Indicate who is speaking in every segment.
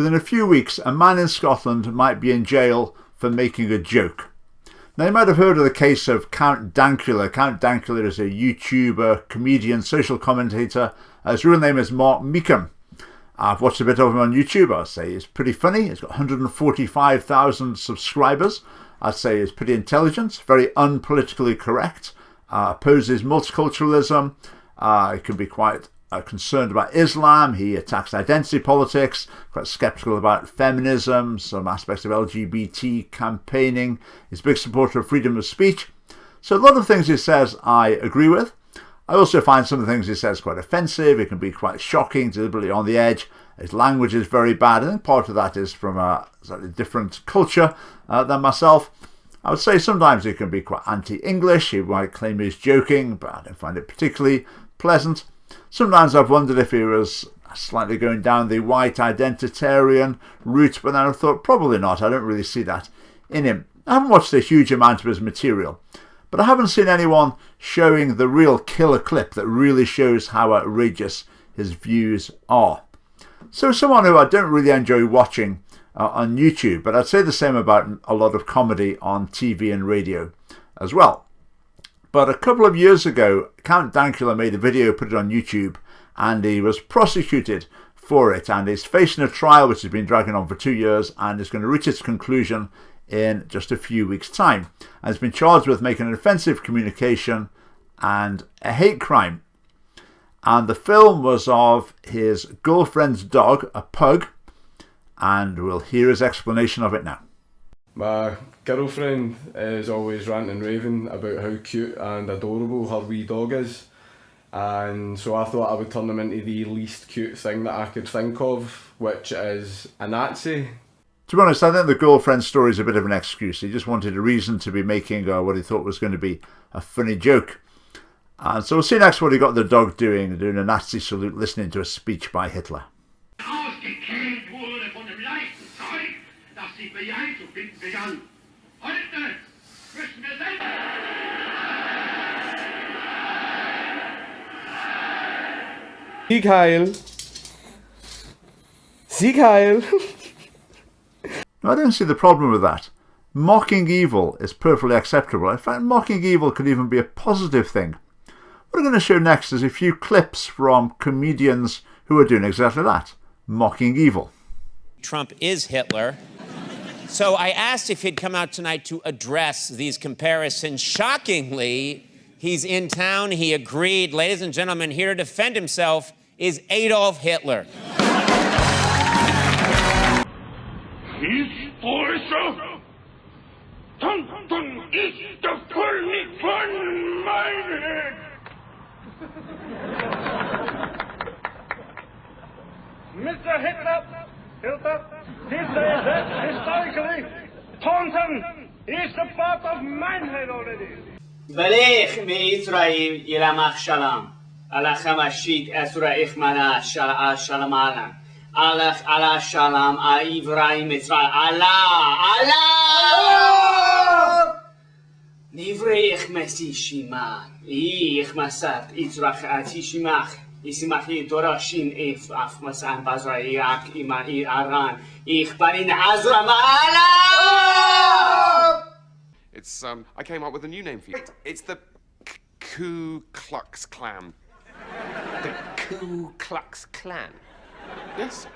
Speaker 1: within a few weeks, a man in Scotland might be in jail for making a joke. Now, you might have heard of the case of Count Dankula. Count Dankula is a YouTuber, comedian, social commentator. His real name is Mark Meechan. I've watched a bit of him on YouTube. I'd say he's pretty funny. He's got 145,000 subscribers. I'd say he's pretty intelligent, very unpolitically correct, opposes multiculturalism. He can be quite concerned about Islam. He attacks identity politics, quite sceptical about feminism, some aspects of LGBT campaigning. He's a big supporter of freedom of speech. So a lot of things he says I agree with. I also find some of the things he says quite offensive. It can be quite shocking, deliberately on the edge. His language is very bad. I think part of that is from a slightly different culture than myself. I would say sometimes he can be quite anti-English. He might claim he's joking, but I don't find it particularly pleasant. Sometimes I've wondered if he was slightly going down the white identitarian route, but then I thought probably not. I don't really see that in him. I haven't watched a huge amount of his material, but I haven't seen anyone showing the real killer clip that really shows how outrageous his views are. So someone who I don't really enjoy watching on YouTube, but I'd say the same about a lot of comedy on TV and radio as well. But a couple of years ago, Count Dankula made a video, put it on YouTube, and he was prosecuted for it. And he's facing a trial which has been dragging on for 2 years and is going to reach its conclusion in just a few weeks' time. And he's been charged with making an offensive communication and a hate crime. And the film was of his girlfriend's dog, a pug, and we'll hear his explanation of it now.
Speaker 2: My girlfriend is always ranting and raving about how cute and adorable her wee dog is, and so I thought I would turn him into the least cute thing that I could think of, which is a Nazi.
Speaker 1: To be honest, I think the girlfriend story is a bit of an excuse. He just wanted a reason to be making what he thought was going to be a funny joke. And so we'll see next what he got the dog doing a Nazi salute, listening to a speech by Hitler.
Speaker 2: Sieg Heil! Sieg Heil!
Speaker 1: Now, I don't see the problem with that. Mocking evil is perfectly acceptable. In fact, mocking evil could even be a positive thing. What I'm going to show next is a few clips from comedians who are doing exactly that, mocking evil.
Speaker 3: Trump is Hitler. So I asked if he'd come out tonight to address these comparisons. Shockingly, he's in town. He agreed. Ladies and gentlemen, here to defend himself is Adolf Hitler.
Speaker 4: Mr. Hitler, historically, Taunton is the part of Mannheim already.
Speaker 5: Belech me Israel Yelamach Shalom. Allah Hamashik Esra Ichmana Shalom Alam. Allah Shalom Ibrahim Israel. Allah! Nivrech Messi Shima. Ich Masat Israch Atishimach. Isimachi Dorashin if Afmasan Bazra Irak Imai Aran. Ich Barin Azram Allah!
Speaker 6: It's I came up with a new name for you. It's the Ku Klux Klan.
Speaker 7: The Ku Klux Klan?
Speaker 6: Yes.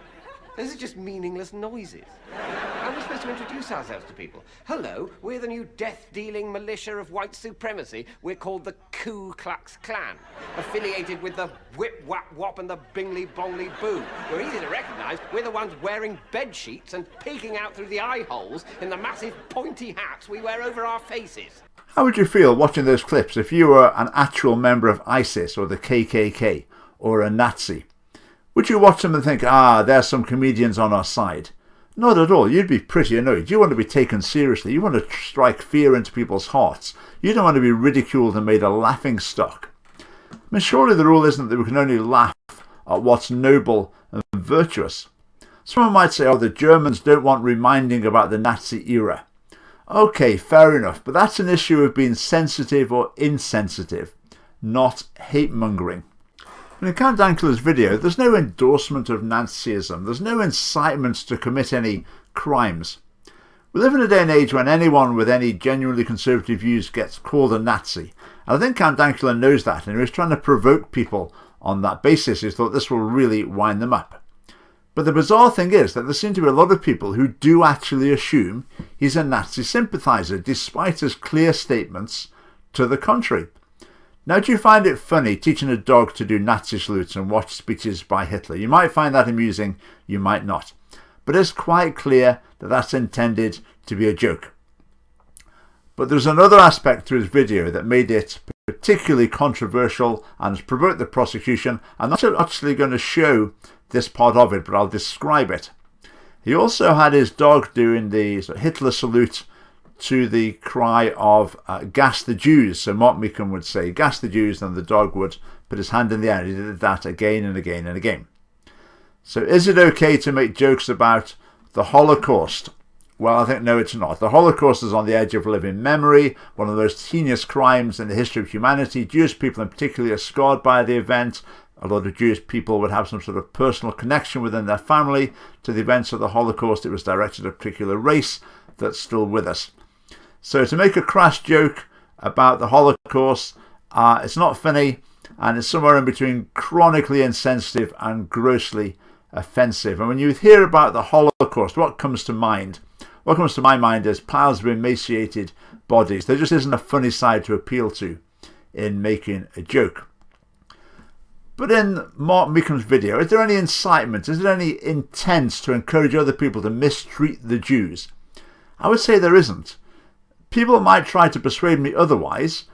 Speaker 7: Those are just meaningless noises. How are we supposed to introduce ourselves to people? Hello, we're the new death-dealing militia of white supremacy. We're called the Ku Klux Klan, affiliated with the Whip Wap Wop and the Bingly Bongly Boo. We're easy to recognise. We're the ones wearing bed sheets and peeking out through the eye holes in the massive pointy hats we wear over our faces.
Speaker 1: How would you feel watching those clips if you were an actual member of ISIS or the KKK or a Nazi? Would you watch them and think, there's some comedians on our side? Not at all. You'd be pretty annoyed. You want to be taken seriously. You want to strike fear into people's hearts. You don't want to be ridiculed and made a laughing stock. I mean, surely the rule isn't that we can only laugh at what's noble and virtuous. Someone might say, the Germans don't want reminding about the Nazi era. Okay, fair enough, but that's an issue of being sensitive or insensitive, not hate-mongering. In Count Dankula's video, there's no endorsement of Nazism. There's no incitement to commit any crimes. We live in a day and age when anyone with any genuinely conservative views gets called a Nazi. And I think Count Dankula knows that, and he was trying to provoke people on that basis. He thought this will really wind them up. But the bizarre thing is that there seem to be a lot of people who do actually assume he's a Nazi sympathiser, despite his clear statements to the contrary. Now, do you find it funny teaching a dog to do Nazi salutes and watch speeches by Hitler? You might find that amusing, you might not. But it's quite clear that that's intended to be a joke. But there's another aspect to his video that made it particularly controversial and has provoked the prosecution. I'm not actually going to show this part of it, but I'll describe it. He also had his dog doing the Hitler salute to the cry of gas the Jews. So Mark Meechan would say gas the Jews, and the dog would put his hand in the air. He did that again and again and again. So is it okay to make jokes about the Holocaust? Well, I think no, it's not. The Holocaust is on the edge of living memory, one of the most heinous crimes in the history of humanity. Jewish people in particular are scarred by the event. A lot of Jewish people would have some sort of personal connection within their family to the events of the Holocaust. It was directed at a particular race that's still with us. So to make a crass joke about the Holocaust, it's not funny, and it's somewhere in between chronically insensitive and grossly offensive. And when you hear about the Holocaust, what comes to mind? What comes to my mind is piles of emaciated bodies. There just isn't a funny side to appeal to in making a joke. But in Mark Meechan's video, is there any incitement? Is there any intent to encourage other people to mistreat the Jews? I would say there isn't. People might try to persuade me otherwise,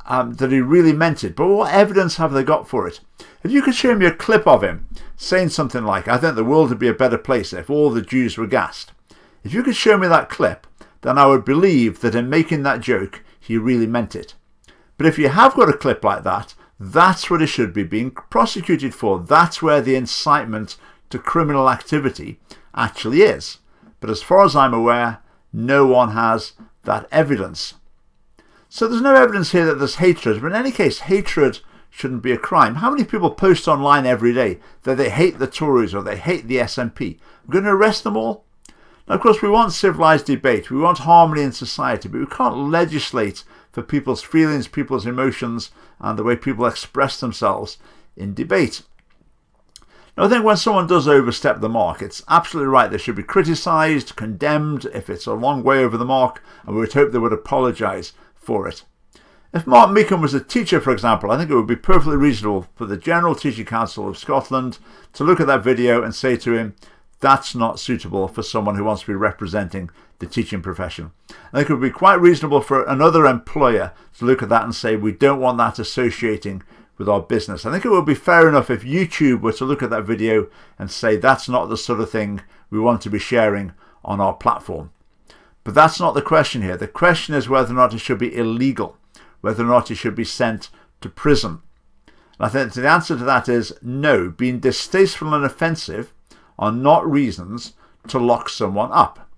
Speaker 1: that he really meant it, but what evidence have they got for it? If you could show me a clip of him saying something like, I think the world would be a better place if all the Jews were gassed. If you could show me that clip, then I would believe that in making that joke, he really meant it. But if you have got a clip like that, that's what it should be being prosecuted for. That's where the incitement to criminal activity actually is. But as far as I'm aware, no one has that evidence. So there's no evidence here that there's hatred, but in any case, hatred shouldn't be a crime. How many people post online every day that they hate the Tories or they hate the SNP? We're going to arrest them all? Now, of course, we want civilised debate. We want harmony in society, but we can't legislate for people's feelings, people's emotions, and the way people express themselves in debate. Now, I think when someone does overstep the mark, it's absolutely right. They should be criticised, condemned if it's a long way over the mark, and we would hope they would apologise for it. If Mark Meechan was a teacher, for example, I think it would be perfectly reasonable for the General Teaching Council of Scotland to look at that video and say to him, that's not suitable for someone who wants to be representing the teaching profession. I think it would be quite reasonable for another employer to look at that and say, we don't want that associating with our business. I think it would be fair enough if YouTube were to look at that video and say, that's not the sort of thing we want to be sharing on our platform. But that's not the question here. The question is whether or not it should be illegal, whether or not it should be sent to prison. And I think the answer to that is no. Being distasteful and offensive are not reasons to lock someone up.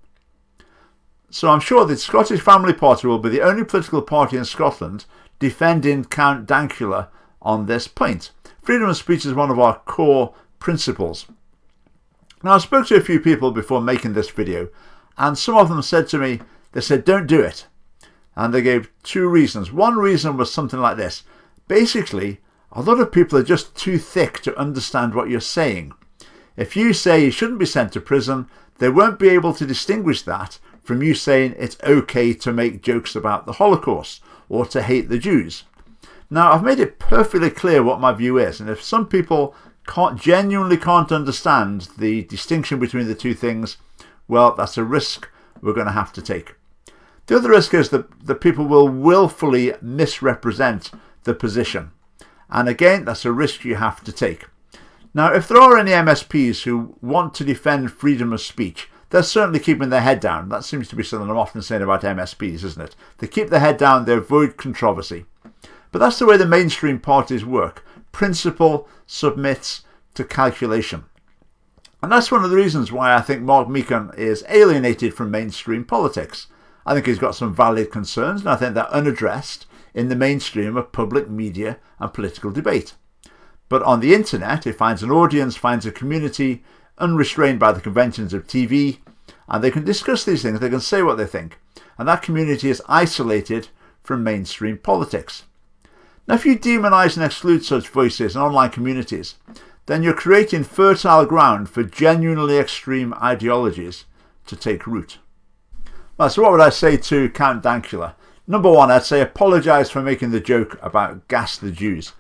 Speaker 1: So I'm sure the Scottish Family Party will be the only political party in Scotland defending Count Dankula on this point. Freedom of speech is one of our core principles. Now, I spoke to a few people before making this video, and some of them said to me, they said, don't do it. And they gave two reasons. One reason was something like this. Basically, a lot of people are just too thick to understand what you're saying. If you say you shouldn't be sent to prison, they won't be able to distinguish that from you saying it's okay to make jokes about the Holocaust or to hate the Jews. Now, I've made it perfectly clear what my view is, and if some people genuinely can't understand the distinction between the two things, well, that's a risk we're going to have to take. The other risk is that people will willfully misrepresent the position. And again, that's a risk you have to take. Now, if there are any MSPs who want to defend freedom of speech, they're certainly keeping their head down. That seems to be something I'm often saying about MSPs, isn't it? They keep their head down, they avoid controversy. But that's the way the mainstream parties work. Principle submits to calculation. And that's one of the reasons why I think Mark Meechan is alienated from mainstream politics. I think he's got some valid concerns, and I think they're unaddressed in the mainstream of public media and political debate. But on the internet, it finds an audience, finds a community, unrestrained by the conventions of TV, and they can discuss these things, they can say what they think. And that community is isolated from mainstream politics. Now, if you demonise and exclude such voices in online communities, then you're creating fertile ground for genuinely extreme ideologies to take root. Well, so what would I say to Count Dankula? Number one, I'd say apologise for making the joke about gas the Jews.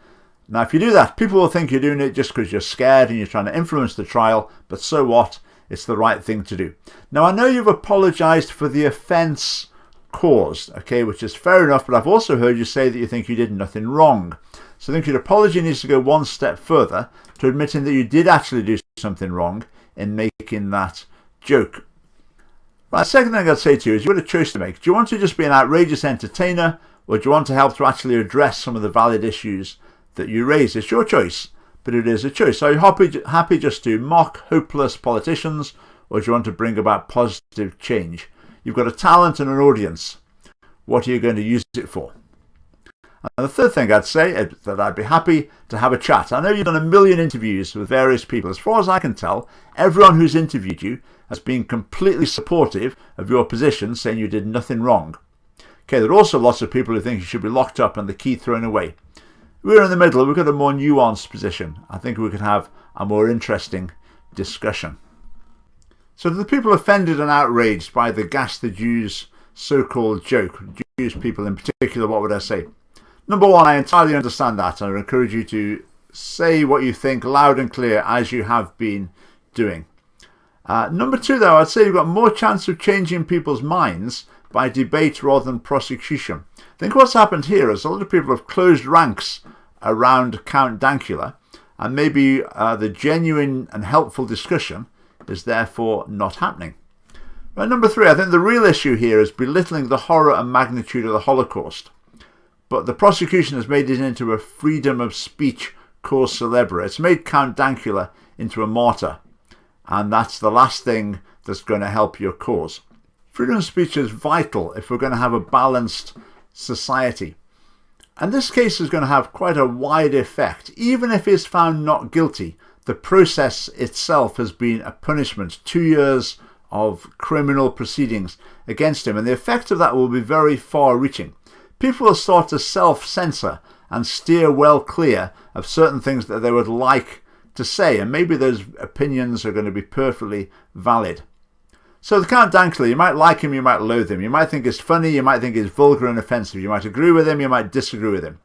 Speaker 1: Now, if you do that, people will think you're doing it just because you're scared and you're trying to influence the trial, but so what? It's the right thing to do. Now, I know you've apologised for the offence caused, okay, which is fair enough, but I've also heard you say that you think you did nothing wrong. So I think your apology needs to go one step further to admitting that you did actually do something wrong in making that joke. Right, the second thing I'd say to you is you've got a choice to make. Do you want to just be an outrageous entertainer, or do you want to help to actually address some of the valid issues that you raise? It's your choice, but it is a choice. Are you happy just to mock hopeless politicians, or do you want to bring about positive change? You've got a talent and an audience. What are you going to use it for? And the third thing I'd say is that I'd be happy to have a chat. I know you've done a million interviews with various people. As far as I can tell, everyone who's interviewed you has been completely supportive of your position, saying you did nothing wrong. Okay, there are also lots of people who think you should be locked up and the key thrown away. We're in the middle. We've got a more nuanced position. I think we could have a more interesting discussion. So to the people offended and outraged by the gas the Jews so-called joke, Jewish people in particular, what would I say? Number one, I entirely understand that, and I encourage you to say what you think loud and clear as you have been doing. Number two, though, I'd say you've got more chance of changing people's minds by debate rather than prosecution. I think what's happened here is a lot of people have closed ranks around Count Dankula, and maybe the genuine and helpful discussion is therefore not happening. Right, number three, I think the real issue here is belittling the horror and magnitude of the Holocaust. But the prosecution has made it into a freedom of speech cause célèbre. It's made Count Dankula into a martyr. And that's the last thing that's going to help your cause. Freedom of speech is vital if we're going to have a balanced society. And this case is going to have quite a wide effect. Even if he's found not guilty, the process itself has been a punishment. 2 years of criminal proceedings against him. And the effect of that will be very far-reaching. People will start to self-censor and steer well clear of certain things that they would like to say, and maybe those opinions are going to be perfectly valid. So the Count Dankula, you might like him, you might loathe him, you might think he's funny, you might think he's vulgar and offensive, you might agree with him, you might disagree with him.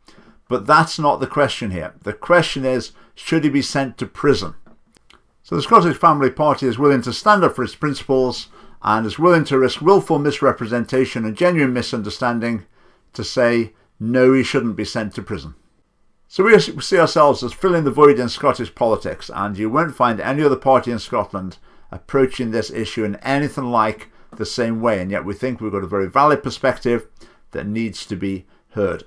Speaker 1: But that's not the question here. The question is, should he be sent to prison? So the Scottish Family Party is willing to stand up for its principles and is willing to risk willful misrepresentation and genuine misunderstanding to say, no, he shouldn't be sent to prison. So we see ourselves as filling the void in Scottish politics, and you won't find any other party in Scotland approaching this issue in anything like the same way, and yet we think we've got a very valid perspective that needs to be heard.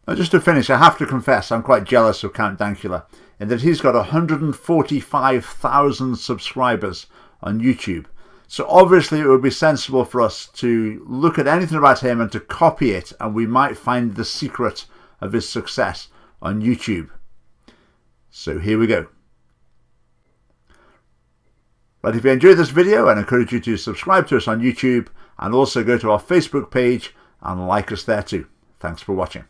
Speaker 1: Now, just to finish, I have to confess I'm quite jealous of Count Dankula in that he's got 145,000 subscribers on YouTube. So obviously it would be sensible for us to look at anything about him and to copy it, and we might find the secret of his success on YouTube. So here we go. But if you enjoyed this video, I encourage you to subscribe to us on YouTube and also go to our Facebook page and like us there too. Thanks for watching.